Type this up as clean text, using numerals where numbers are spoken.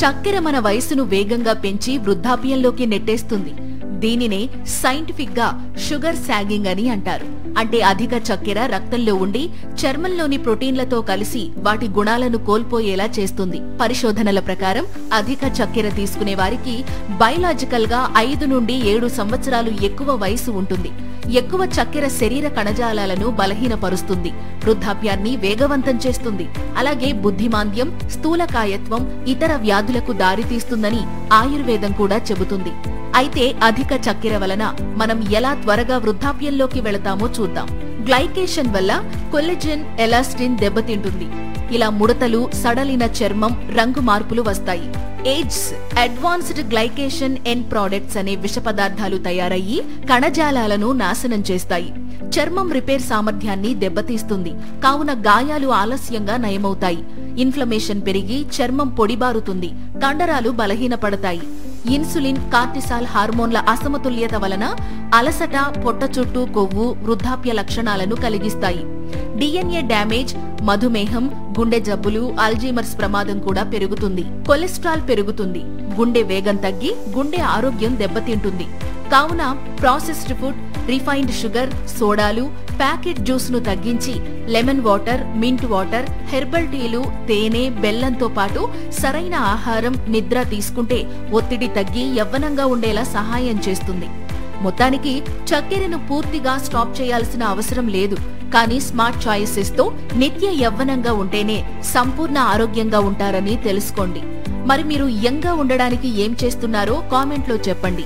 చక్కెర మన వయసును వేగంగా పెంచి వృద్ధాప్యంలోకి నెట్టేస్తుంది. దీనినే సైంటిఫిక్ గా షుగర్ సాగింగ్ అని అంటారు. అంటే అధిక చక్కెర రక్తంలో ఉండి చర్మంలోని ప్రోటీన్లతో కలిసి వాటి గుణాలను కోల్పోయేలా చేస్తుంది. పరిశోధనల ప్రకారం అధిక చక్కెర తీసుకునే వారికి బయలాజికల్ గా 5 నుండి 7 సంవత్సరాలు ఎక్కువ వయసు ఉంటుంది. ఎక్కువ చక్కెర శరీర కణజాలాలను బలహీనపరుస్తుంది, వృద్ధాప్యాన్ని వేగవంతం చేస్తుంది. అలాగే బుద్ధిమాంద్యం, స్థూలకాయత్వం, ఇతర వ్యాధులకు దారితీస్తుందని ఆయుర్వేదం కూడా చెబుతుంది. అయితే అధిక చక్కెర వలన మనం ఎలా త్వరగా వృద్ధాప్యంలోకి వెళతామో చూద్దాం. గ్లైకేషన్ వల్ల కొల్లెజెన్, ఎలాస్టిన్ దెబ్బతింటుంది. ఇలా ముడతలు, సడలిన చర్మం, రంగు మార్పులు వస్తాయి. Ages, advanced glycation end products అనే విష పదార్థాలు తయారయ్యి కణజాలాలను నాశనం చేస్తాయి. చర్మం రిపేర్ సామర్థ్యాన్ని దెబ్బతీస్తుంది. కావున గాయాలు ఆలస్యంగా నయమవుతాయి. ఇన్ఫ్లమేషన్ పెరిగి చర్మం పొడిబారుతుంది, కండరాలు బలహీనపడతాయి. ఇన్సులిన్, కార్టిసాల్ హార్మోన్ల అసమతుల్యత వలన అలసట, పొట్ట చుట్టూ కొవ్వు వృద్ధాప్య లక్షణాలను కలిగిస్తాయి. డిఎన్ఏ డ్యామేజ్, మధుమేహం, గుండె జబ్బులు, అల్జీమర్స్ ప్రమాదం కూడా పెరుగుతుంది. కొలెస్ట్రాల్ పెరుగుతుంది, గుండె వేగం తగ్గి గుండె ఆరోగ్యం దెబ్బతింటుంది. కావున ప్రాసెస్డ్ ఫుడ్, రిఫైన్డ్ షుగర్, సోడాలు, ప్యాకెట్ జ్యూస్ ను తగ్గించి lemon water, mint water, herbal టీలు, తేనె, బెల్లంతో పాటు సరైన ఆహారం, నిద్ర తీసుకుంటే ఒత్తిడి తగ్గి యవ్వనంగా ఉండేలా సహాయం చేస్తుంది. మొత్తానికి చక్కెరను పూర్తిగా స్టాప్ చేయాల్సిన అవసరం లేదు. కానీ స్మార్ట్ చాయిసెస్ తో నిత్య యవ్వనంగా ఉంటేనే సంపూర్ణ ఆరోగ్యంగా ఉంటారని తెలుసుకోండి. మరి మీరు యంగ్ గా ఉండడానికి ఏం చేస్తున్నారో కామెంట్లో చెప్పండి.